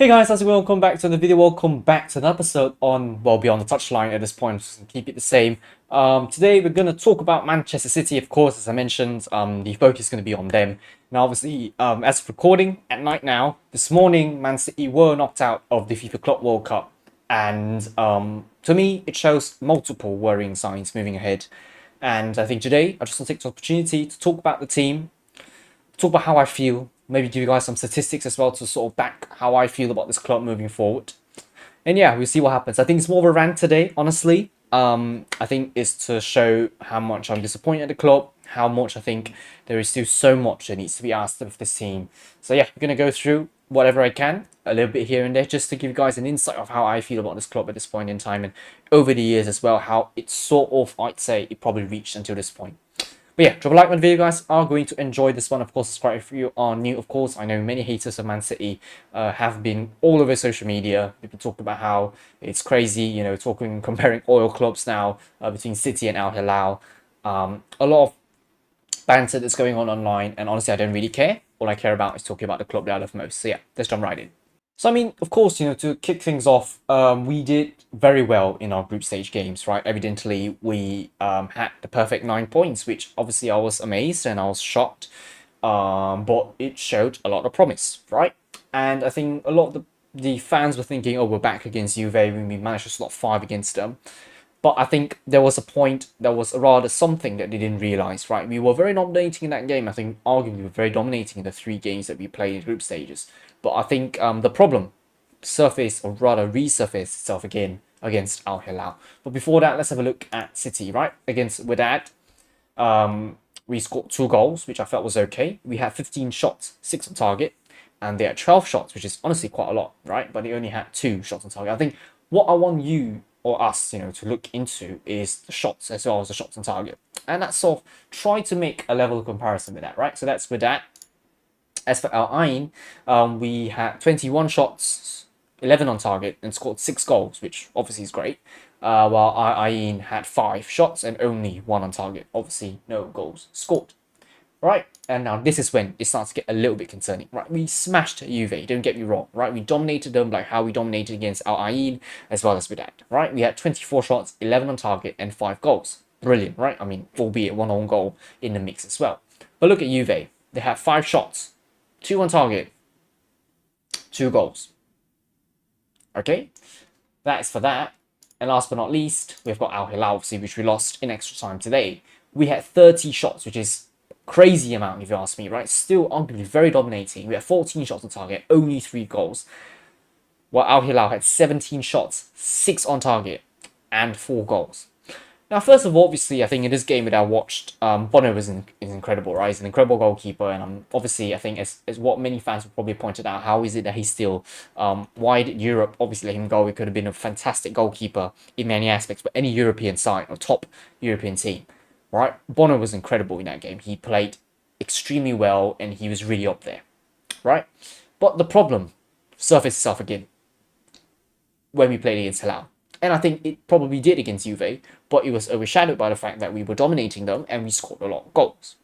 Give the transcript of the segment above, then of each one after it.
Hey guys, how's it going? Welcome back to the video. Welcome back to an episode on, well, beyond the touchline at this point. Just keep it the same. Today we're going to talk about Manchester City, of course, as I mentioned. The focus is going to be on them. Now, obviously, as of recording at night now, this morning, Man City were knocked out of the FIFA Club World Cup. And to me, it shows multiple worrying signs moving ahead. And I think today, I just want to take the opportunity to talk about the team, talk about how I feel, maybe give you guys some statistics as well to sort of back how I feel about this club moving forward. And yeah, we'll see what happens. I think it's more of a rant today, honestly. I think it's to show how much I'm disappointed at the club, how much I think there is still so much that needs to be asked of this team. So yeah, we're going to go through whatever I can, a little bit here and there, just to give you guys an insight of how I feel about this club at this point in time, and over the years as well, how it's sort of, I'd say, it probably reached until this point. But yeah, drop a like on the video, guys. Are going to enjoy this one. Of course, subscribe if you are new. Of course, I know many haters of Man City have been all over social media. People talk about how it's crazy, you know, comparing oil clubs now between City and Al Hilal. A lot of banter that's going on online, and honestly, I don't really care. All I care about is talking about the club that I love most. So yeah, let's jump right in. So, I mean, of course, you know, to kick things off, we did very well in our group stage games, right? Evidently, we had the perfect 9 points, which obviously I was amazed and I was shocked. But it showed a lot of promise, right? And I think a lot of the fans were thinking, oh, we're back against Juve when we managed to slot 5 against them. But I think there was a point, there was rather something that they didn't realize, right? We were very dominating in that game. I think arguably we were very dominating in the 3 games that we played in group stages. But I think the problem surfaced, or rather resurfaced itself again against Al Hilal. But before that, let's have a look at City, right? Against Wydad, we scored 2 goals, which I felt was okay. We had 15 shots, 6 on target, and they had 12 shots, which is honestly quite a lot, right? But they only had 2 shots on target. I think what I want you or us, you know, to look into is the shots as well as the shots on target. And that's sort of try to make a level comparison with that, right? So that's with that. As for Al Ain, we had 21 shots, 11 on target, and scored 6 goals, which obviously is great. While Al Ain had 5 shots and only 1 on target. Obviously, no goals scored. Right, and now this is when it starts to get a little bit concerning. Right, we smashed Juve, don't get me wrong. Right, we dominated them like how we dominated against Al Ain as well as Wydad. Right, we had 24 shots, 11 on target, and 5 goals. Brilliant, right? I mean, albeit 1 own goal in the mix as well. But look at Juve, they had 5 shots, 2 on target, 2 goals. Okay, that is for that. And last but not least, we've got Al Hilal, obviously, which we lost in extra time today. We had 30 shots, which is crazy amount if you ask me, right? Still arguably very dominating. We had 14 shots on target, only 3 goals. While Al Hilal had 17 shots, 6 on target, and 4 goals. Now, first of all, obviously, I think in this game that I watched, Bono is incredible, right? He's an incredible goalkeeper, and obviously, I think as what many fans have probably pointed out, how is it that he's still, why did Europe obviously let him go? He could have been a fantastic goalkeeper in many aspects, but any European side or top European team. Right, Bono was incredible in that game. He played extremely well and he was really up there, right? But the problem surfaced itself again when we played against Hilal. And I think it probably did against Juve, but it was overshadowed by the fact that we were dominating them and we scored a lot of goals,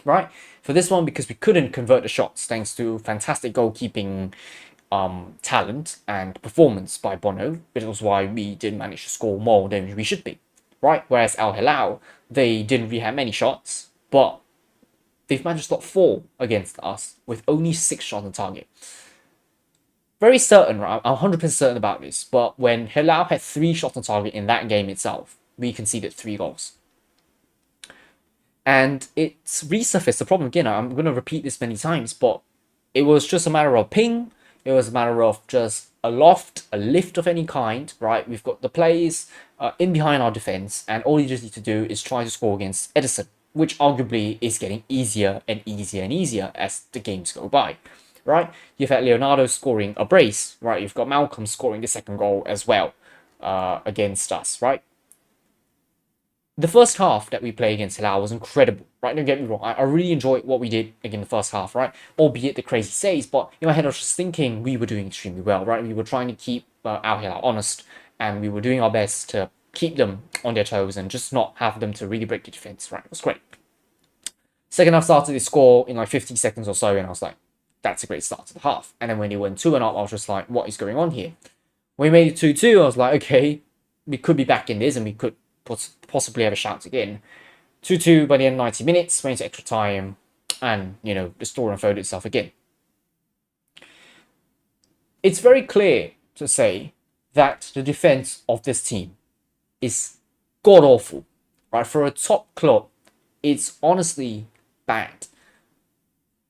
right? For this one, because we couldn't convert the shots thanks to fantastic goalkeeping talent and performance by Bono, which was why we didn't manage to score more than we should be. Right, whereas Al Hilal, they didn't really have many shots, but they've managed to slot 4 against us with only 6 shots on target. Very certain, right? I'm 100% certain about this, but when Hilal had 3 shots on target in that game itself, we conceded 3 goals. And it's resurfaced the problem again. I'm going to repeat this many times, but it was just a matter of ping. It was a matter of just a lift of any kind, right? We've got the players in behind our defense, and all you just need to do is try to score against Edison, which arguably is getting easier and easier and easier as the games go by, right? You've had Leonardo scoring a brace, right? You've got Malcolm scoring the 2nd goal as well against us, right? The first half that we played against Hilal was incredible, right? Don't get me wrong. I really enjoyed what we did again the first half, right? Albeit the crazy saves, but in my head I was just thinking we were doing extremely well, right? We were trying to keep Al Hilal honest, and we were doing our best to keep them on their toes and just not have them to really break the defense, right? It was great. Second half started, they score in like 50 seconds or so, and I was like, that's a great start to the half. And then when they went 2-0, I was just like, what is going on here? When we made it 2-2, I was like, okay, we could be back in this and we could possibly have a chance again. 2-2 by the end of 90 minutes, went to extra time, and, the story unfolded itself again. It's very clear to say that the defense of this team is god awful, right? For a top club, it's honestly bad.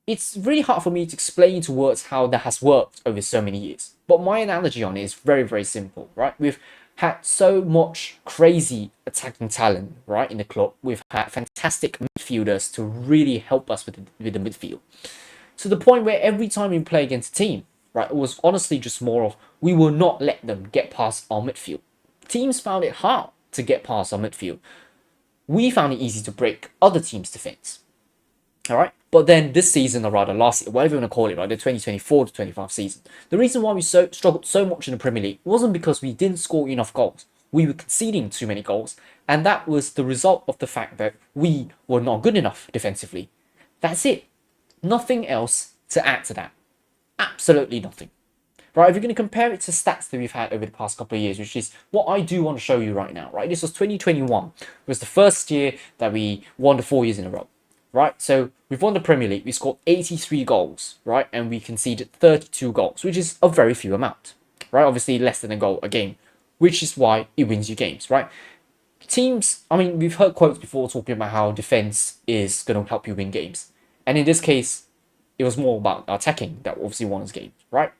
It's really hard for me to explain into words how that has worked over so many years. But my analogy on it is very, very simple, right? We've had so much crazy attacking talent, right, in the club. We've had fantastic midfielders to really help us with the midfield. To the point where every time we play against a team, right, it was honestly just more of we will not let them get past our midfield. Teams found it hard to get past our midfield. We found it easy to break other teams' defense. All right. But then this season, or rather last year, whatever you want to call it, right, the 2024 to 25 season, the reason why we struggled so much in the Premier League wasn't because we didn't score enough goals. We were conceding too many goals, and that was the result of the fact that we were not good enough defensively. That's it. Nothing else to add to that. Absolutely nothing. Right, if you're going to compare it to stats that we've had over the past couple of years, which is what I do want to show you right now, right? This was 2021. It was the first year that we won the 4 years in a row. Right, so we've won the Premier League, we scored 83 goals, right, and we conceded 32 goals, which is a very few amount, right, obviously less than a goal a game, which is why it wins you games, right. Teams, I mean, we've heard quotes before talking about how defense is going to help you win games, and in this case, it was more about attacking that obviously won us games, right.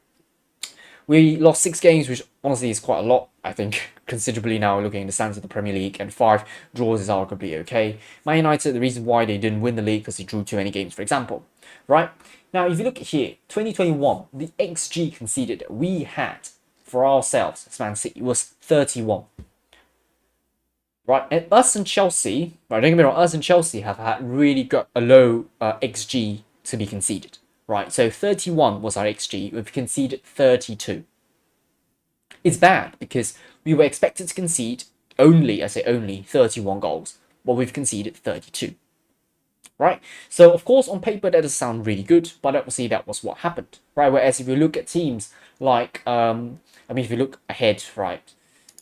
We lost 6 games, which honestly is quite a lot, I think, considerably now looking at the stands of the Premier League, and 5 draws is arguably okay. Man United, the reason why they didn't win the league because they drew too many games, for example, right? Now, if you look at here, 2021, the XG conceded that we had for ourselves as Man City was 31. Right, and us and Chelsea, right, don't get me wrong, us and Chelsea have had really got a low XG to be conceded. Right, so 31 was our XG, we've conceded 32. It's bad because we were expected to concede only, I say only, 31 goals, but we've conceded 32. Right, so of course on paper that does sound really good, but obviously that was what happened. Right, whereas if you look at teams like, if you look ahead, right,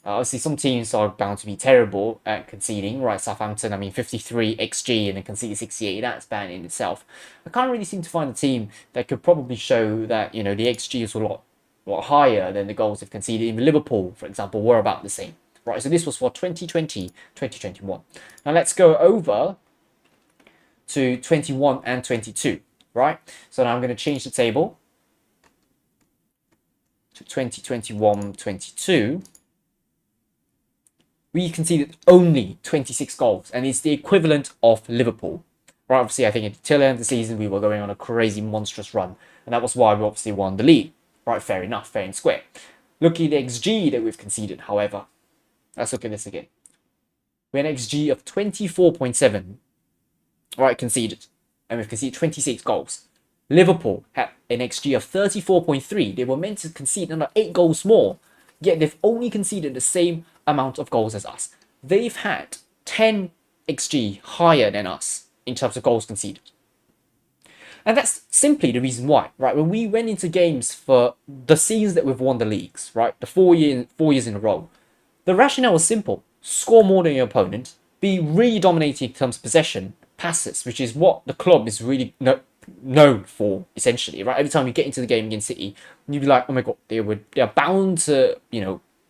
obviously some teams are bound to be terrible at conceding, right? Southampton, 53 XG and then conceded 68. That's bad in itself. I can't really seem to find a team that could probably show that, the XG is a lot higher than the goals they've conceded. Even Liverpool, for example, were about the same, right? So this was for 2020, 2021. Now let's go over to 21 and 22, right? So now I'm going to change the table to 2021, 22. We conceded only 26 goals, and it's the equivalent of Liverpool. Right, obviously, I think at the tail end of the season, we were going on a crazy, monstrous run, and that was why we obviously won the league. Right, fair enough, fair and square. Looking at the XG that we've conceded, however, let's look at this again. We had an XG of 24.7, right, conceded, and we've conceded 26 goals. Liverpool had an XG of 34.3. They were meant to concede another 8 goals more, yet they've only conceded the same amount of goals as us. They've had 10 XG higher than us in terms of goals conceded. And that's simply the reason why, right? When we went into games for the seasons that we've won the leagues, right? The 4 years in a row, the rationale was simple. Score more than your opponent, be really dominating in terms of possession, passes, which is what the club is really known for, essentially, right? Every time you get into the game against City, you'd be like, oh my god, they're bound to,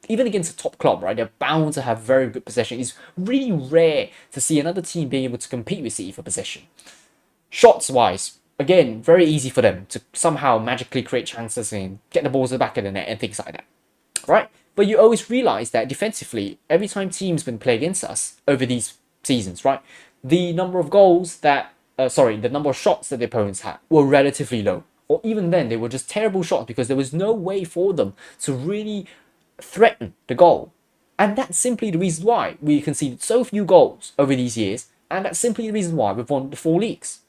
even against a top club, right? They're bound to have very good possession. It's really rare to see another team being able to compete with City for possession. Shots wise, again, very easy for them to somehow magically create chances and get the balls to the back of the net and things like that, right? But you always realize that defensively, every time teams been play against us over these seasons, right? The number of goals that, the number of shots that the opponents had were relatively low. Or even then, they were just terrible shots because there was no way for them to really threaten the goal. And that's simply the reason why we conceded so few goals over these years. And that's simply the reason why we've won the 4 leagues.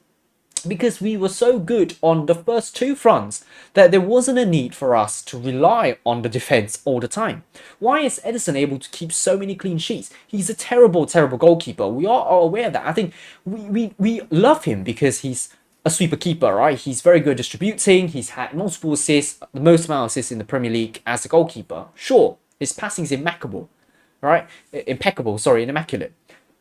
Because we were so good on the first 2 fronts that there wasn't a need for us to rely on the defense all the time. Why is Edison able to keep so many clean sheets? He's a terrible, terrible goalkeeper. We are aware of that. I think we love him because he's a sweeper keeper, right? He's very good distributing. He's had multiple assists, the most amount of assists in the Premier League as a goalkeeper. Sure, his passing is impeccable, right? Impeccable, sorry, immaculate.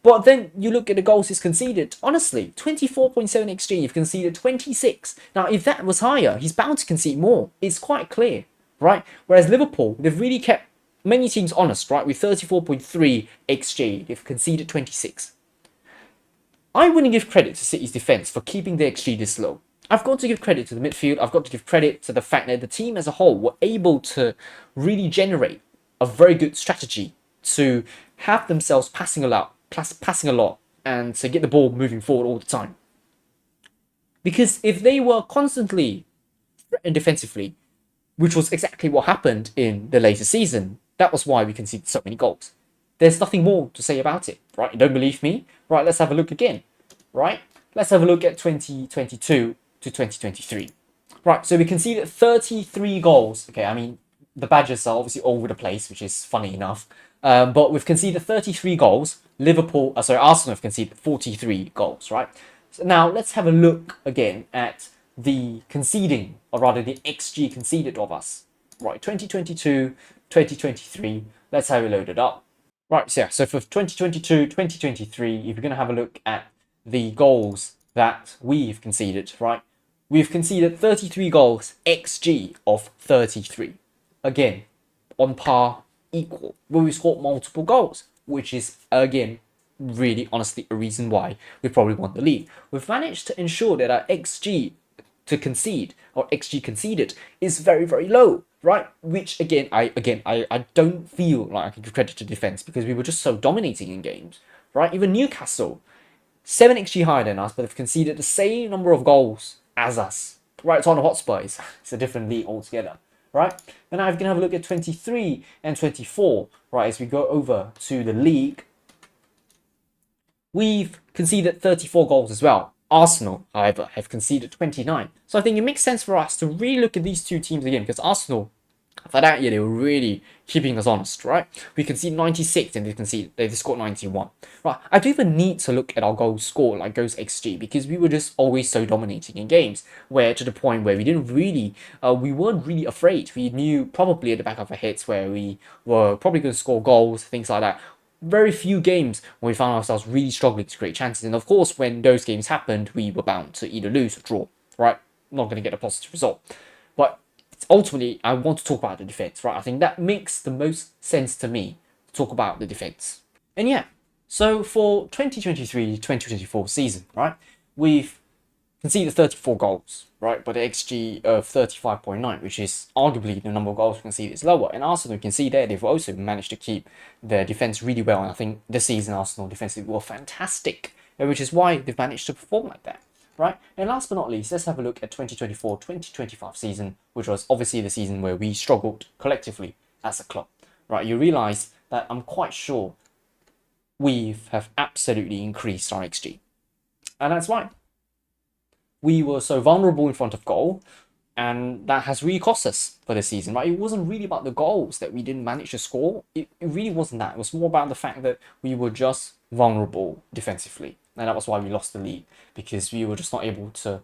But then you look at the goals he's conceded. Honestly, 24.7 XG, you've conceded 26. Now, if that was higher, he's bound to concede more. It's quite clear, right? Whereas Liverpool, they've really kept many teams honest, right? With 34.3 XG, they've conceded 26. I wouldn't give credit to City's defence for keeping their XG this low. I've got to give credit to the midfield. I've got to give credit to the fact that the team as a whole were able to really generate a very good strategy to have themselves passing a lot, and to get the ball moving forward all the time. Because if they were constantly threatened defensively, which was exactly what happened in the later season, that was why we conceded so many goals. There's nothing more to say about it, right? You don't believe me? Right, let's have a look again, right? Let's have a look at 2022 to 2023. Right, so we conceded 33 goals. Okay, I mean, the Badgers are obviously all over the place, which is funny enough. But we've conceded 33 goals. Arsenal have conceded 43 goals, right? So now let's have a look again at the conceding, or rather the XG conceded of us. Right, 2022, 2023. Let's have it loaded up. Right, so yeah, so for 2022, 2023, if you're going to have a look at the goals that we've conceded, right? We've conceded 33 goals, XG of 33. Again, on par, equal. But we scored multiple goals, which is, again, really honestly a reason why we probably won the league. We've managed to ensure that our XG to concede, or XG conceded, is very, very low, right? Which I don't feel like I can give credit to defense, because we were just so dominating in games, right? Even Newcastle, 7 XG higher than us, but they've conceded the same number of goals as us, right? Tottenham Hotspur, it's a different league altogether, right? And now I'm gonna have a look at 23 and 24, right? As we go over to the league, we've conceded 34 goals as well. Arsenal, however, have conceded 29. So I think it makes sense for us to really look at these two teams again, because Arsenal, for that year, they were really keeping us honest, right? We conceded 96 and they scored 91. Right, I don't even need to look at our goals scored, like goals XG, because we were just always so dominating in games, where to the point where we weren't really afraid. We knew probably at the back of our heads where we were probably going to score goals, things like that. Very few games when we found ourselves really struggling to create chances. And of course, when those games happened, we were bound to either lose or draw, right? Not going to get a positive result. But ultimately, I want to talk about the defense, right? I think that makes the most sense to me to talk about the defense. And yeah, so for 2023-2024 season, right, we've conceded 34 goals, right? But the XG of 35.9, which is arguably the number of goals we conceded is lower. And Arsenal, you can see there, they've also managed to keep their defense really well. And I think this season, Arsenal defensively were fantastic, which is why they've managed to perform like that, right? And last but not least, let's have a look at 2024-2025 season, which was obviously the season where we struggled collectively as a club, right? You realize that I'm quite sure we have absolutely increased our XG. And that's why we were so vulnerable in front of goal, and that has really cost us for the season, right? It wasn't really about the goals that we didn't manage to score. It really wasn't that. It was more about the fact that we were just vulnerable defensively, and that was why we lost the league, because we were just not able to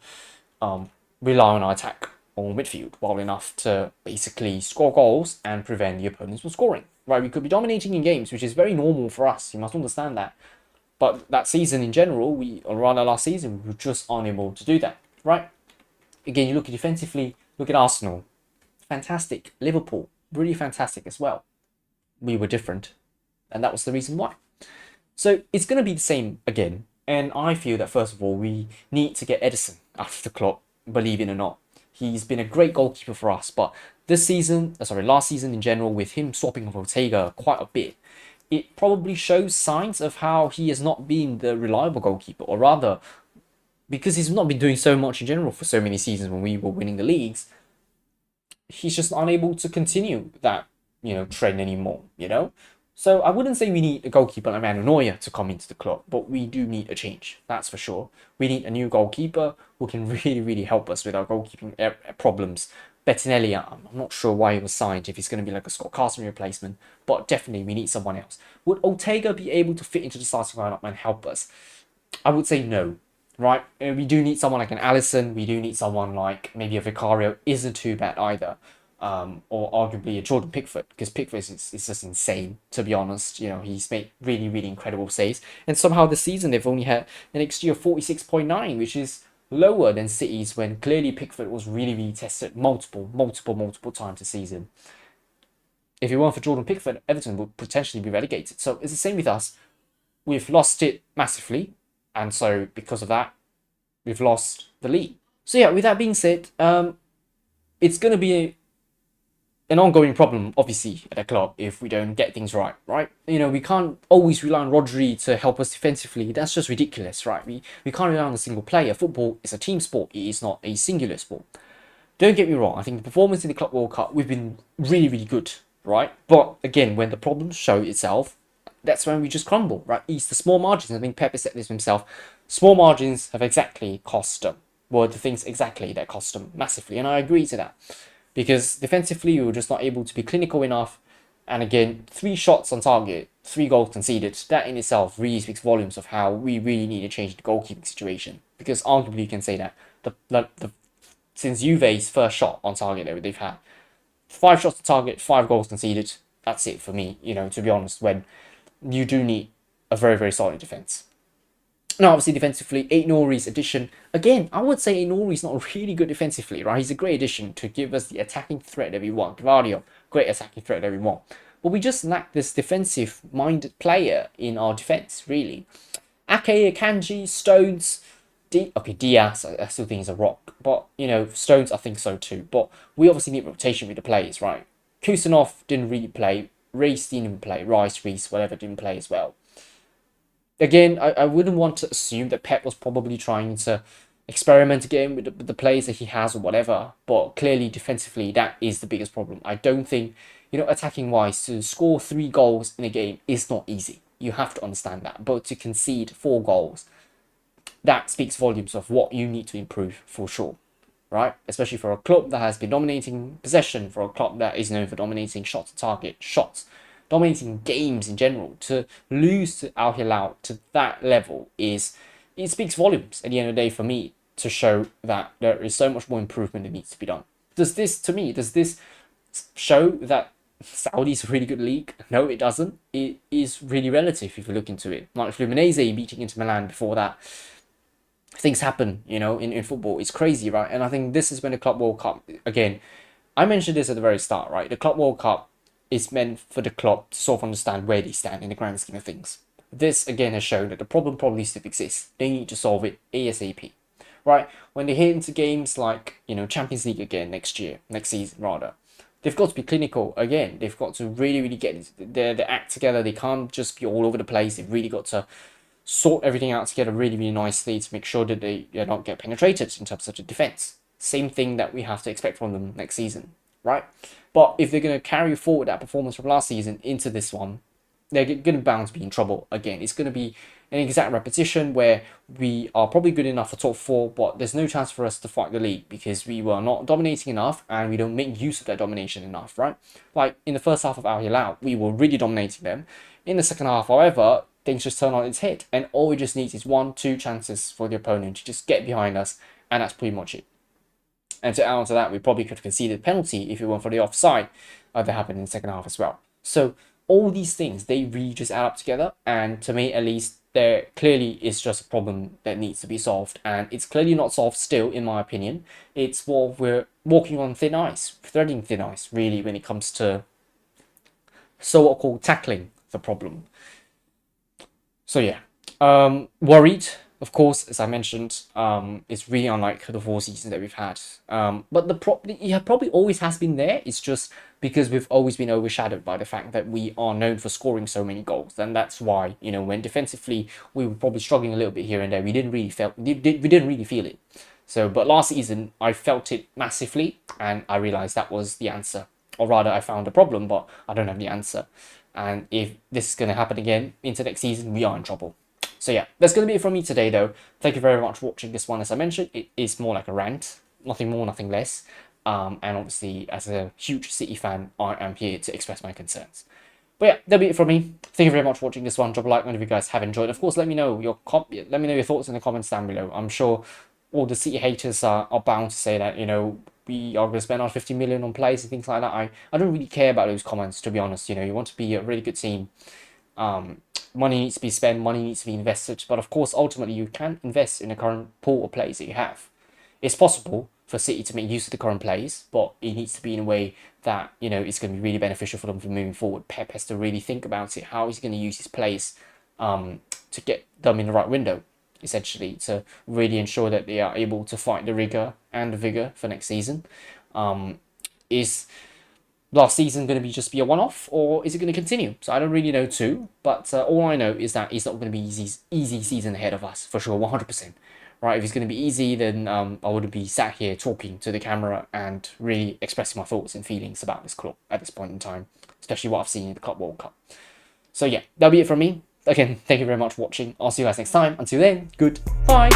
rely on our attack or midfield well enough to basically score goals and prevent the opponents from scoring, right? We could be dominating in games, which is very normal for us. You must understand that. But that season in general, or rather last season, we were just unable to do that, right? Again, you look at defensively, look at Arsenal. Fantastic. Liverpool, really fantastic as well. We were different, and that was the reason why. So it's going to be the same again. And I feel that, first of all, we need to get Ederson out of the club, believe it or not. He's been a great goalkeeper for us, but last season in general, with him swapping off Ortega quite a bit, it probably shows signs of how he has not been the reliable goalkeeper, or rather, because he's not been doing so much in general for so many seasons when we were winning the leagues, he's just unable to continue that, trend anymore, So I wouldn't say we need a goalkeeper like Manuel Neuer to come into the club, but we do need a change, that's for sure. We need a new goalkeeper who can really, really help us with our goalkeeping problems. Bettinelli, I'm not sure why he was signed, if he's going to be like a Scott Carson replacement, but definitely we need someone else. Would Ortega be able to fit into the starting lineup and help us? I would say no. right? We do need someone like an Allison. We do need someone like maybe a Vicario isn't too bad either. Or arguably a Jordan Pickford, because Pickford is just insane, to be honest. You know, he's made really, really incredible saves. And somehow this season they've only had an XG of 46.9, which is lower than City's when clearly Pickford was really, really tested multiple times this season. If it weren't for Jordan Pickford, Everton would potentially be relegated. So it's the same with us. We've lost it massively, and so because of that, we've lost the league. So yeah, with that being said, it's going to be an ongoing problem, obviously, at the club if we don't get things right, right? You know, we can't always rely on Rodri to help us defensively. That's just ridiculous, right? We can't rely on a single player. Football is a team sport. It is not a singular sport. Don't get me wrong. I think the performance in the Club World Cup, we've been really, really good, right? But again, when the problems show itself, that's when we just crumble, right? It's the small margins. I think Pep said this himself. Small margins have exactly cost them. Well, the things exactly that cost them massively, and I agree to that. Because defensively, we were just not able to be clinical enough. And again, 3 shots on target, 3 goals conceded. That in itself really speaks volumes of how we really need to change the goalkeeping situation. Because arguably, you can say that since Juve's first shot on target that they've had, 5 shots on target, 5 goals conceded. That's it for me, you know, to be honest, when you do need a very, very solid defence. Now, obviously, defensively, Aït-Nouri's addition. Again, I would say Aït-Nouri's not really good defensively, right? He's a great addition to give us the attacking threat that we want. Gvardiol, great attacking threat that we want. But we just lack this defensive-minded player in our defence, really. Ake, Akanji, Stones, okay, Diaz, I still think he's a rock. But, you know, Stones, I think so too. But we obviously need rotation with the players, right? Kusanov didn't really play. Reece didn't play. Reece, whatever, didn't play as well. Again, I wouldn't want to assume that Pep was probably trying to experiment again with the players that he has or whatever, but clearly defensively that is the biggest problem. I don't think, you know, attacking wise, to score 3 goals in a game is not easy. You have to understand that. But to concede 4 goals, that speaks volumes of what you need to improve for sure, right? Especially for a club that has been dominating possession, for a club that is known for dominating shots on target, shots, dominating games in general. To lose to Al Hilal to that level it speaks volumes at the end of the day for me, to show that there is so much more improvement that needs to be done. Does this show that Saudi is a really good league? No, it doesn't. It is really relative if you look into it. Like Fluminense beating Inter Milan before that, things happen, you know, in football. It's crazy, right? And I think this is when the Club World Cup, again, I mentioned this at the very start, right? The Club World Cup is meant for the club to sort of understand where they stand in the grand scheme of things. This, again, has shown that the problem probably still exists. They need to solve it ASAP, right? When they hit into games like, you know, Champions League again next season rather, they've got to be clinical again. They've got to really, really get their act together. They can't just be all over the place. They've really got to sort everything out together really, really nicely to make sure that they do not get penetrated in terms of the defense. Same thing that we have to expect from them next season, right? But if they're going to carry forward that performance from last season into this one, they're going to bound to be in trouble again. It's going to be an exact repetition where we are probably good enough for top 4, but there's no chance for us to fight the league because we were not dominating enough and we don't make use of that domination enough, right? Like in the first half of Al Hilal, we were really dominating them. In the second half, however, things just turn on its head, and all we just need is 1-2 chances for the opponent to just get behind us, and that's pretty much it. And to add on to that, we probably could have conceded a penalty if it weren't for the offside that happened in the second half as well. So all these things, they really just add up together, and to me at least, there clearly is just a problem that needs to be solved, and it's clearly not solved still, in my opinion. It's what we're walking on thin ice, threading thin ice, really, when it comes to so-called tackling the problem. So yeah, worried, of course, as I mentioned. It's really unlike the 4 seasons that we've had. But it probably always has been there. It's just because we've always been overshadowed by the fact that we are known for scoring so many goals, and that's why, you know, when defensively we were probably struggling a little bit here and there, we didn't really feel it. So, but last season I felt it massively, and I realized that was the answer, or rather, I found a problem, but I don't have the answer. And if this is going to happen again into next season, we are in trouble. So yeah, that's going to be it from me today, though. Thank you very much for watching this one. As I mentioned, it is more like a rant, nothing more, nothing less. And obviously, as a huge City fan, I am here to express my concerns. But yeah, that'll be it from me. Thank you very much for watching this one. Drop a like if you guys have enjoyed. Of course, let me know your thoughts in the comments down below. I'm sure all the City haters are bound to say that, you know, we are going to spend our 50 million on players and things like that. I don't really care about those comments, to be honest. You know, you want to be a really good team. Money needs to be spent, money needs to be invested. But of course, ultimately, you can invest in the current pool of players that you have. It's possible for City to make use of the current players, but it needs to be in a way that, you know, it's going to be really beneficial for them for moving forward. Pep has to really think about it. How he's going to use his players to get them in the right window, essentially, to really ensure that they are able to fight the rigor and the vigor for next season. Is last season going to be a one-off, or is it going to continue? So I don't really know too, but all I know is that it's not going to be easy season ahead of us for sure, 100%. Right, if it's going to be easy, then I would be sat here talking to the camera and really expressing my thoughts and feelings about this club at this point in time, especially what I've seen in the Club World Cup. So yeah, that'll be it from me. Again, thank you very much for watching. I'll see you guys next time. Until then, goodbye.